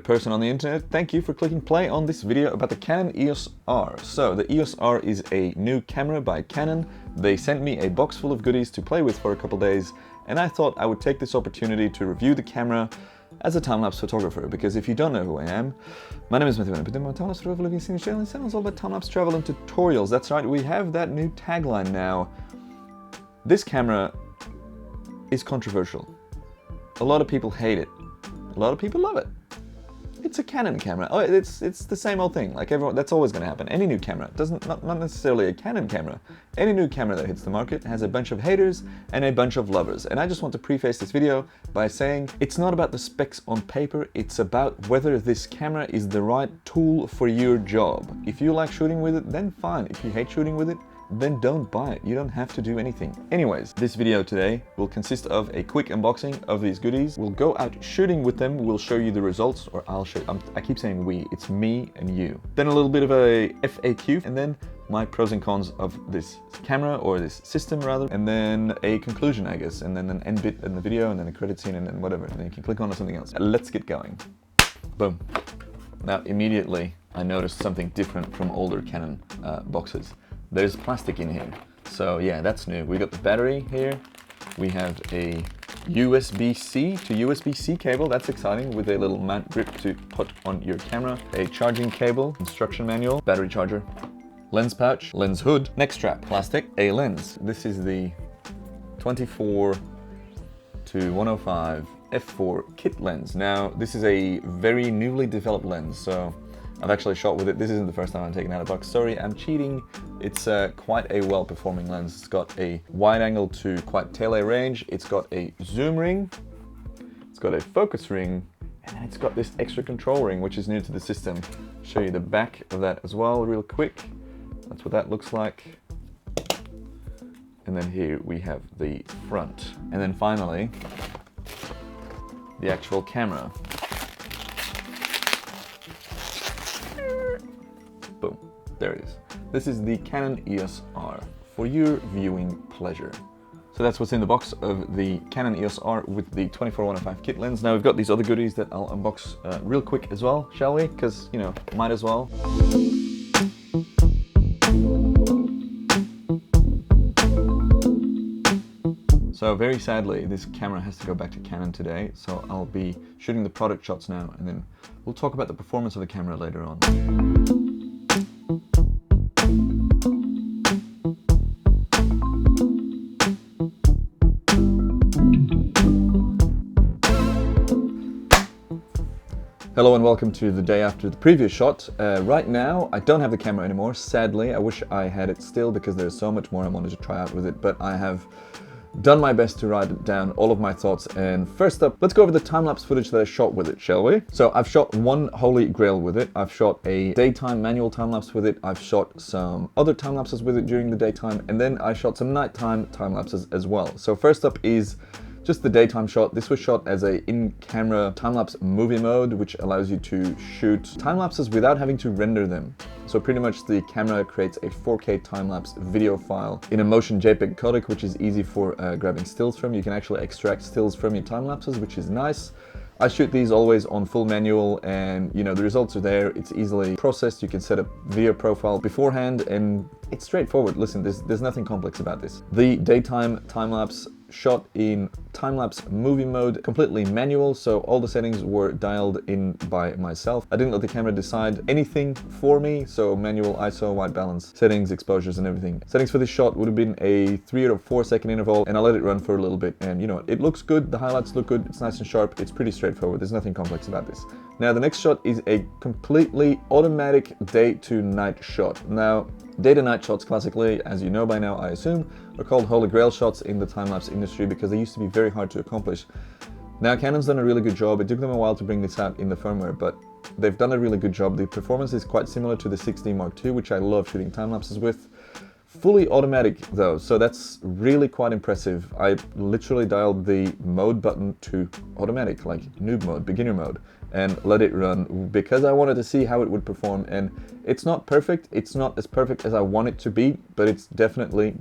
person on the internet, thank you for clicking play on this video about the Canon EOS R. So the EOS R is a new camera by Canon. They sent me a box full of goodies to play with for a couple days, and I thought I would take this opportunity to review the camera as a time-lapse photographer, because if you don't know who I am, my name is Vandeputte. I'm a time-lapse photographer living in Australia. This channel is all about time-lapse travel and tutorials. That's right, we have that new tagline now. This camera is controversial. A lot of people hate it. A lot of people love it. It's a Canon camera. Oh, it's the same old thing. Like everyone, that's always going to happen. Any new camera, not necessarily a Canon camera. Any new camera that hits the market has a bunch of haters and a bunch of lovers. And I just want to preface this video by saying it's not about the specs on paper. It's about whether this camera is the right tool for your job. If you like shooting with it, then fine. If you hate shooting with it, then don't buy it. You don't have to do anything. Anyways, this video today will consist of a quick unboxing of these goodies. We'll go out shooting with them. We'll show you the results, or I'll show you. I keep saying we, it's me and you. Then a little bit of a FAQ, and then my pros and cons of this camera, or this system rather, and then a conclusion, I guess, and then an end bit in the video, and then a credit scene, and then whatever, and then you can click on to something else. Let's get going. Boom. Now, immediately, I noticed something different from older Canon boxes. There's plastic in here. So yeah, that's new. We got the battery here. We have a USB-C to USB-C cable. That's exciting, with a little mount grip to put on your camera. A charging cable, instruction manual, battery charger, lens pouch, lens hood, neck strap, plastic, a lens. This is the 24 to 105 f4 kit lens. Now, this is a very newly developed lens, so I've actually shot with it. This isn't the first time I'm taking out a box. Sorry, I'm cheating. It's quite a well-performing lens. It's got a wide angle to quite tele range. It's got a zoom ring. It's got a focus ring. And then it's got this extra control ring, which is new to the system. Show you the back of that as well real quick. That's what that looks like. And then here we have the front. And then finally, the actual camera. Boom, there it is. This is the Canon EOS R for your viewing pleasure. So that's what's in the box of the Canon EOS R with the 24-105 kit lens. Now we've got these other goodies that I'll unbox real quick as well, shall we? Because, you know, might as well. So very sadly, this camera has to go back to Canon today, so I'll be shooting the product shots now, and then we'll talk about the performance of the camera later on. Hello and welcome to the day after the previous shot. Right now, I don't have the camera anymore, sadly. I wish I had it still, because there's so much more I wanted to try out with it, but I have done my best to write down all of my thoughts. And first up, let's go over the time-lapse footage that I shot with it, shall we? So I've shot one holy grail with it. I've shot a daytime manual time-lapse with it. I've shot some other time-lapses with it during the daytime, and then I shot some nighttime time-lapses as well. So first up is just the daytime shot. This was shot as a in-camera time-lapse movie mode, which allows you to shoot time-lapses without having to render them. So pretty much the camera creates a 4K time-lapse video file in a motion JPEG codec, which is easy for grabbing stills from. You can actually extract stills from your time-lapses, which is nice. I shoot these always on full manual, and you know, the results are there. It's easily processed. You can set up video profile beforehand, and it's straightforward. Listen, there's nothing complex about this. The daytime time-lapse shot in time-lapse movie mode, completely manual, so all the settings were dialed in by myself. I didn't let the camera decide anything for me, so manual ISO, white balance, settings, exposures, and everything. Settings for this shot would have been a 3 or 4 second interval, and I let it run for a little bit, and you know, it looks good, the highlights look good, it's nice and sharp, it's pretty straightforward, there's nothing complex about this. Now the next shot is a completely automatic day to night shot. Now, day to night shots classically, as you know by now I assume, are called holy grail shots in the time-lapse industry, because they used to be very hard to accomplish. Now Canon's done a really good job. It took them a while to bring this out in the firmware, but they've done a really good job. The performance is quite similar to the 6D Mark II, which I love shooting time-lapses with. Fully automatic though, so that's really quite impressive. I literally dialed the mode button to automatic, like noob mode, beginner mode, and let it run because I wanted to see how it would perform, and It's not perfect, it's not as perfect as I want it to be, but it's definitely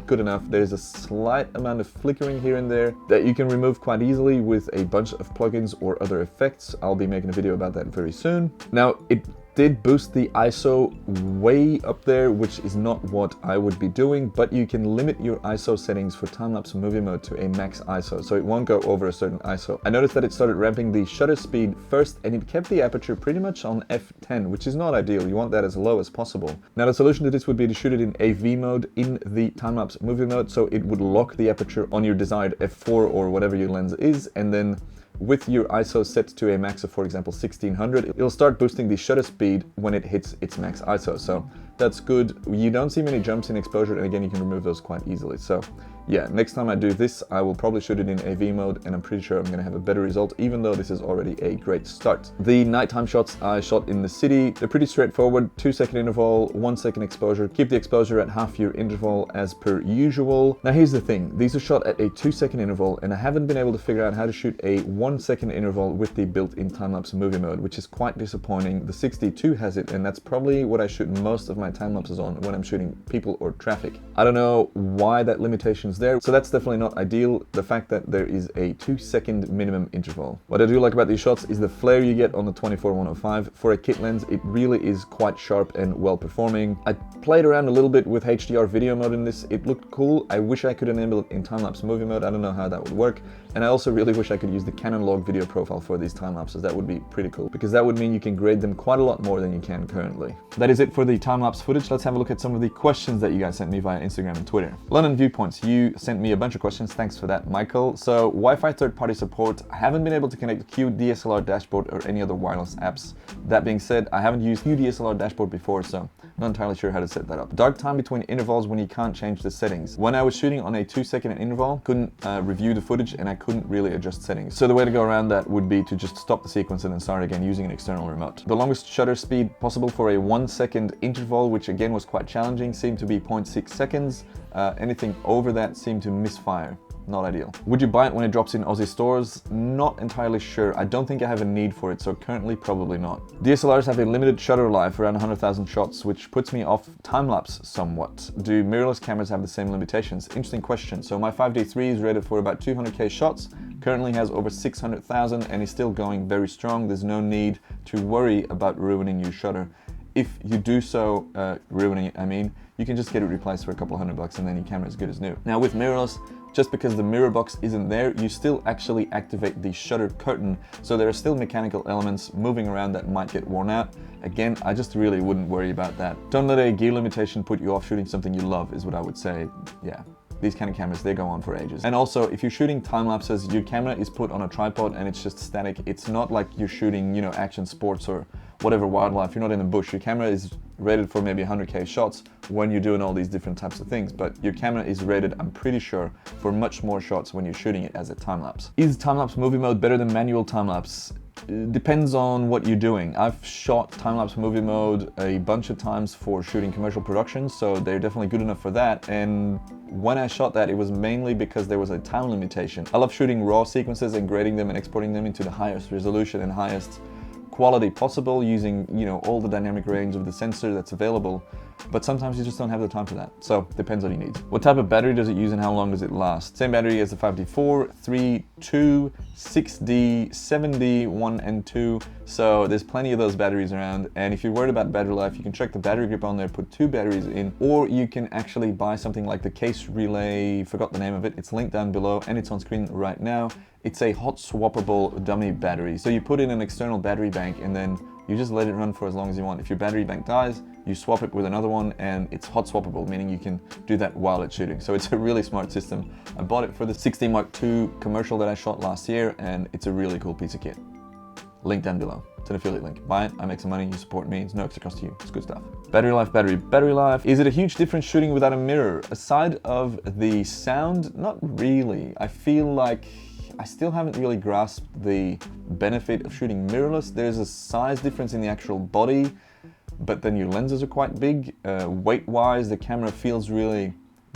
good enough. There's a slight amount of flickering here and there that you can remove quite easily with a bunch of plugins or other effects. I'll be making a video about that very soon. Now, it did boost the ISO way up there, which is not what I would be doing, but you can limit your ISO settings for time-lapse movie mode to a max ISO, so it won't go over a certain ISO. I noticed that it started ramping the shutter speed first, and it kept the aperture pretty much on f10, which is not ideal. You want that as low as possible. Now, the solution to this would be to shoot it in AV mode in the time-lapse movie mode, so it would lock the aperture on your desired f4 or whatever your lens is, and then with your ISO set to a max of, for example, 1600, it'll start boosting the shutter speed when it hits its max ISO. So that's good. You don't see many jumps in exposure, and again, you can remove those quite easily. So yeah, next time I do this, I will probably shoot it in AV mode, and I'm pretty sure I'm going to have a better result, even though this is already a great start. The nighttime shots I shot in the city, they're pretty straightforward. 2-second interval, 1-second exposure. Keep the exposure at half your interval as per usual. Now here's the thing, these are shot at a 2-second interval, and I haven't been able to figure out how to shoot a 1-second interval with the built-in time-lapse movie mode, which is quite disappointing. The 62 has it, and that's probably what I shoot most of my time-lapses on when I'm shooting people or traffic. I don't know why that limitation's there, so that's definitely not ideal, the fact that there is a 2-second minimum interval. What I do like about these shots is the flare you get on the 24-105. For a kit lens, it really is quite sharp and well performing. I played around a little bit with HDR video mode in this. It looked cool. I wish I could enable it in time-lapse movie mode. I don't know how that would work. And I also really wish I could use the Canon log video profile for these time lapses. That would be pretty cool, because that would mean you can grade them quite a lot more than you can currently. That is it for the time-lapse footage. Let's have a look at some of the questions that you guys sent me via Instagram and Twitter. London Viewpoints, you sent me a bunch of questions. Thanks for that, Michael. So, Wi-Fi third-party support. I haven't been able to connect the Q DSLR dashboard or any other wireless apps. That being said, I haven't used Q DSLR dashboard before, so not entirely sure how to set that up. Dark time between intervals when you can't change the settings. When I was shooting on a 2-second interval, couldn't review the footage, and I couldn't really adjust settings. So the way to go around that would be to just stop the sequence and then start again using an external remote. The longest shutter speed possible for a 1-second interval, which again was quite challenging, seemed to be 0.6 seconds. Anything over that seemed to misfire. Not ideal. Would you buy it when it drops in Aussie stores? Not entirely sure. I don't think I have a need for it, so currently probably not. DSLRs have a limited shutter life, around 100,000 shots, which puts me off time-lapse somewhat. Do mirrorless cameras have the same limitations? Interesting question. So my 5D3 is rated for about 200k shots, currently has over 600,000 and is still going very strong. There's no need to worry about ruining your shutter. If you do so, ruining it, I mean, you can just get it replaced for a couple $100 and then your camera is good as new. Now with mirrorless, just because the mirror box isn't there, you still actually activate the shutter curtain, so there are still mechanical elements moving around that might get worn out. Again, I just really wouldn't worry about that. Don't let a gear limitation put you off shooting something you love, is what I would say. Yeah. These kind of cameras, they go on for ages. And also, if you're shooting time lapses, your camera is put on a tripod and it's just static. It's not like you're shooting, you know, action sports or whatever wildlife. You're not in the bush. Your camera is rated for maybe 100k shots when you're doing all these different types of things, but your camera is rated, I'm pretty sure, for much more shots when you're shooting it as a time lapse. Is time-lapse movie mode better than manual time-lapse? Depends on what you're doing. I've shot time-lapse movie mode a bunch of times for shooting commercial productions, so they're definitely good enough for that. And when I shot that, it was mainly because there was a time limitation. I love shooting raw sequences and grading them and exporting them into the highest resolution and highest quality possible using, you know, all the dynamic range of the sensor that's available, but sometimes you just don't have the time for that. So depends on your needs. What type of battery does it use and how long does it last? Same battery as the 5D4, 3, 2, 6D, 7D, 1 and 2. So there's plenty of those batteries around, and if you're worried about battery life, you can check the battery grip on there, put 2 batteries in, or you can actually buy something like the Case Relay, forgot the name of it, it's linked down below and it's on screen right now. It's a hot swappable dummy battery. So you put in an external battery bank and then you just let it run for as long as you want. If your battery bank dies, you swap it with another one and it's hot swappable, meaning you can do that while it's shooting. So it's a really smart system. I bought it for the 6D Mark II commercial that I shot last year, and it's a really cool piece of kit. Link down below. It's an affiliate link. Buy it, I make some money, you support me, it's no extra cost to you. It's good stuff. Battery life, battery life. Is it a huge difference shooting without a mirror? Aside of the sound, not really. I feel like I still haven't really grasped the benefit of shooting mirrorless. There's a size difference in the actual body, but then your lenses are quite big. Weight-wise, the camera feels really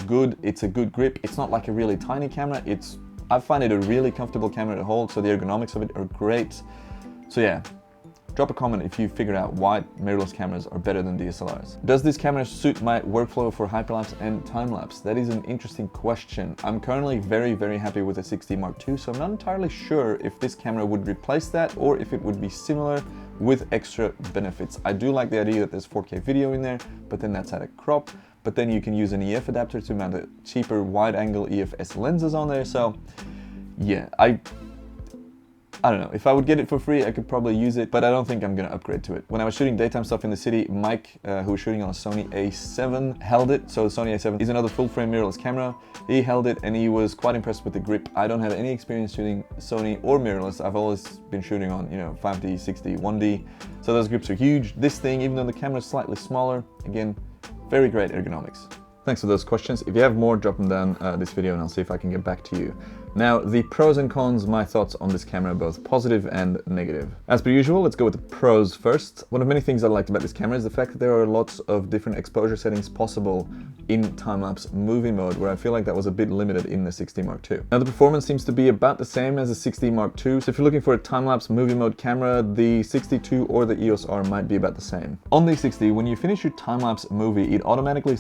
good. It's a good grip. It's not like a really tiny camera. I find it a really comfortable camera to hold, so the ergonomics of it are great. So yeah, Drop a comment if you figured out why mirrorless cameras are better than DSLRs. Does this camera suit my workflow for hyperlapse and time-lapse? That is an interesting question. I'm currently very happy with the 6D Mark II, so I'm not entirely sure if this camera would replace that or if it would be similar with extra benefits. I do like the idea that there's 4K video in there, but then that's at a crop. But then you can use an EF adapter to mount a cheaper wide-angle EF-S lenses on there. So yeah, I don't know. If I would get it for free, I could probably use it, but I don't think I'm gonna upgrade to it. When I was shooting daytime stuff in the city, Mike, who was shooting on a Sony A7, held it. So the Sony A7 is another full-frame mirrorless camera. He held it and he was quite impressed with the grip. I don't have any experience shooting Sony or mirrorless. I've always been shooting on, 5D, 6D, 1D. So those grips are huge. This thing, even though the camera is slightly smaller, again, very great ergonomics. Thanks for those questions. If you have more, drop them down this video and I'll see if I can get back to you. Now, the pros and cons, my thoughts on this camera, both positive and negative. As per usual, let's go with the pros first. One of many things I liked about this camera is the fact that there are lots of different exposure settings possible in time-lapse movie mode, where I feel like that was a bit limited in the 6D Mark II. Now, the performance seems to be about the same as the 6D Mark II, so if you're looking for a time-lapse movie mode camera, the 6D2 or the EOS R might be about the same. On the 6D, when you finish your time-lapse movie, it automatically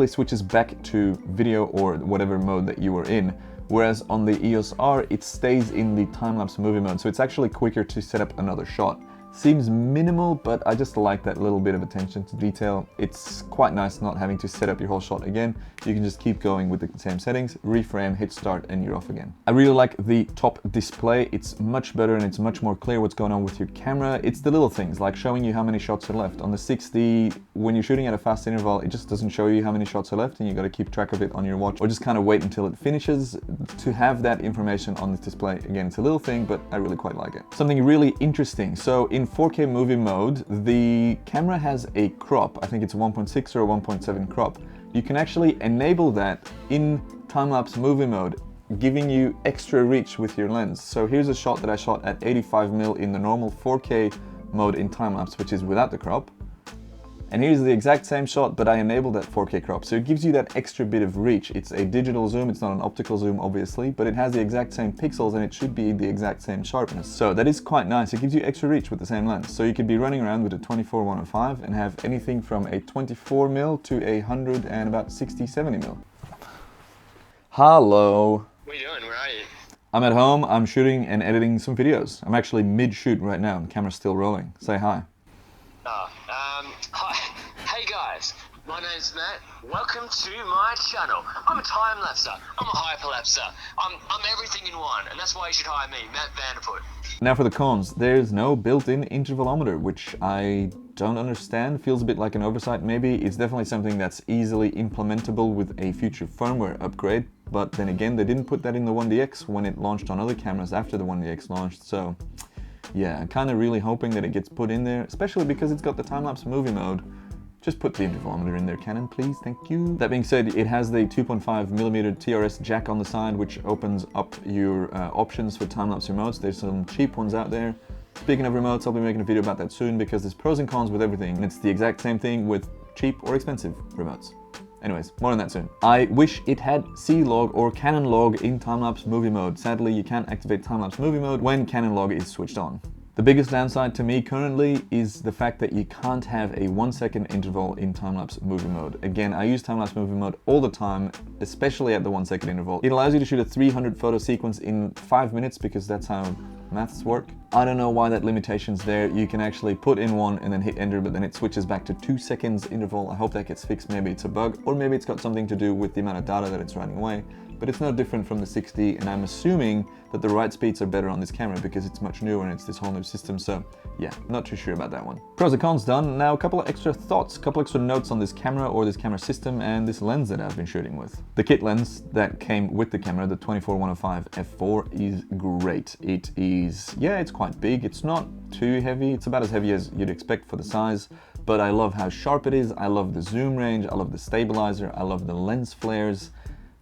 switches back to video or whatever mode that you were in, whereas on the EOS R, it stays in the time-lapse movie mode, so it's actually quicker to set up another shot. Seems minimal, but I just like that little bit of attention to detail. It's quite nice not having to set up your whole shot again. You can just keep going with the same settings, reframe, hit start, and you're off again. I really like the top display. It's much better and it's much more clear what's going on with your camera. It's the little things, like showing you how many shots are left. On the 6D, when you're shooting at a fast interval, it just doesn't show you how many shots are left, and you got to keep track of it on your watch, or just kind of wait until it finishes to have that information on this display. Again, it's a little thing, but I really quite like it. Something really interesting. So in 4K movie mode, the camera has a crop. I think it's a 1.6 or a 1.7 crop. You can actually enable that in time-lapse movie mode, giving you extra reach with your lens. So here's a shot that I shot at 85mm in the normal 4K mode in time-lapse, which is without the crop. And here's the exact same shot, but I enabled that 4K crop. So it gives you that extra bit of reach. It's a digital zoom, it's not an optical zoom, obviously, but it has the exact same pixels and it should be the exact same sharpness. So that is quite nice. It gives you extra reach with the same lens. So you could be running around with a 24-105 and have anything from a 24mm to a 100 and about 60-70mm. Hello. What are you doing? Where are you? I'm at home, I'm shooting and editing some videos. I'm actually mid-shoot right now and the camera's still rolling. Say hi. Hi. Hey guys, my name's Matt. Welcome to my channel. I'm a time-lapser. I'm a hyperlapser. I'm everything in one, and that's why you should hire me, Matt Vandeputte. Now for the cons, there's no built-in intervalometer, which I don't understand. Feels a bit like an oversight maybe. It's definitely something that's easily implementable with a future firmware upgrade, but then again, they didn't put that in the 1DX when it launched on other cameras after the 1DX launched, so yeah, I'm kind of really hoping that it gets put in there, especially because it's got the time-lapse movie mode. Just put the intervalometer in there, Canon, please, thank you. That being said, it has the 2.5mm TRS jack on the side, which opens up your options for time-lapse remotes. There's some cheap ones out there. Speaking of remotes, I'll be making a video about that soon because there's pros and cons with everything, and it's the exact same thing with cheap or expensive remotes. Anyways, more on that soon. I wish it had C-Log or Canon Log in time-lapse movie mode. Sadly, you can't activate time-lapse movie mode when Canon Log is switched on. The biggest downside to me currently is the fact that you can't have a 1-second interval in time-lapse movie mode. Again, I use time-lapse movie mode all the time, especially at the 1-second interval. It allows you to shoot a 300 photo sequence in 5 minutes because that's how maths work. I don't know why that limitation's there. You can actually put in one and then hit enter, but then it switches back to 2 seconds interval. I hope that gets fixed. Maybe it's a bug, or maybe it's got something to do with the amount of data that it's running away. But it's no different from the 6D, and I'm assuming that the write speeds are better on this camera because it's much newer and it's this whole new system, so yeah, not too sure about that one. Pros and cons done. Now a couple of extra thoughts, a couple extra notes on this camera or this camera system and this lens that I've been shooting with. The kit lens that came with the camera, the 24-105 f4, is great. It is, yeah, it's quite big. It's not too heavy. It's about as heavy as you'd expect for the size, but I love how sharp it is. I love the zoom range. I love the stabilizer. I love the lens flares.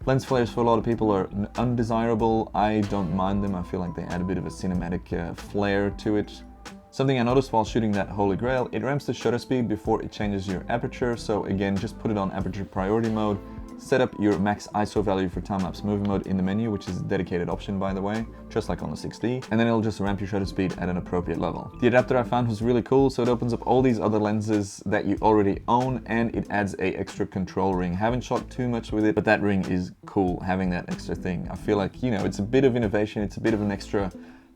Lens flares for a lot of people are undesirable. I don't mind them. I feel like they add a bit of a cinematic flair to it. Something I noticed while shooting that Holy Grail, it ramps the shutter speed before it changes your aperture. So again, just put it on aperture priority mode. set up your max ISO value for time-lapse movie mode in the menu, which is a dedicated option by the way, just like on the 6D, and then it'll just ramp your shutter speed at an appropriate level. The adapter I found was really cool, so it opens up all these other lenses that you already own, and it adds a extra control ring. Haven't shot too much with it, but that ring is cool, having that extra thing. I feel like, you know, it's a bit of innovation, it's a bit of an extra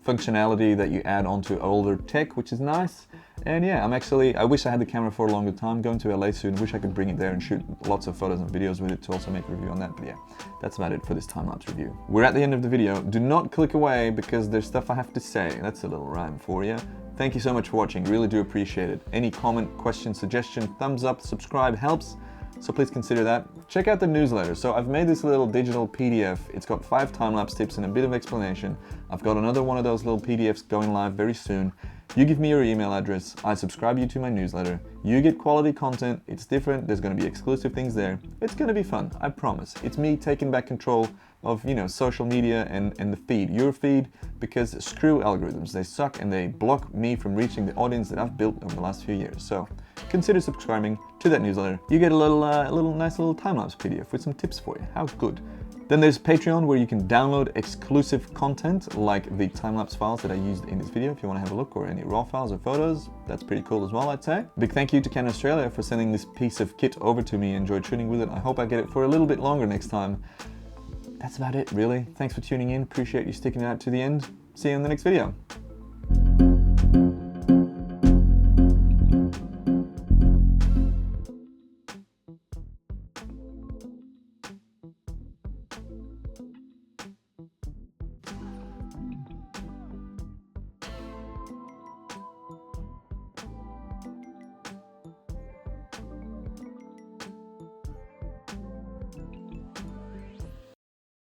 functionality that you add onto older tech, which is nice. And yeah, I wish I had the camera for a longer time. Going to LA soon, wish I could bring it there and shoot lots of photos and videos with it to also make a review on that. But yeah, that's about it for this time-lapse review. We're at the end of the video. Do not click away because there's stuff I have to say. That's a little rhyme for you. Thank you so much for watching, really do appreciate it. Any comment, question, suggestion, thumbs up, subscribe helps. So please consider that. Check out the newsletter. So I've made this little digital PDF. It's got 5 time-lapse tips and a bit of explanation. I've got another one of those little PDFs going live very soon. You give me your email address, I subscribe you to my newsletter. You get quality content, it's different, there's gonna be exclusive things there. It's gonna be fun, I promise. It's me taking back control of, you know, social media and the feed, your feed, because screw algorithms. They suck and they block me from reaching the audience that I've built over the last few years. So consider subscribing to that newsletter. You get a nice little time-lapse PDF with some tips for you. How good. Then there's Patreon, where you can download exclusive content like the time-lapse files that I used in this video if you want to have a look, or any raw files or photos. That's pretty cool as well, I'd say. Big thank you to Canon Australia for sending this piece of kit over to me. Enjoyed shooting with it. I hope I get it for a little bit longer next time. That's about it, really. Thanks for tuning in. Appreciate you sticking it out to the end. See you in the next video.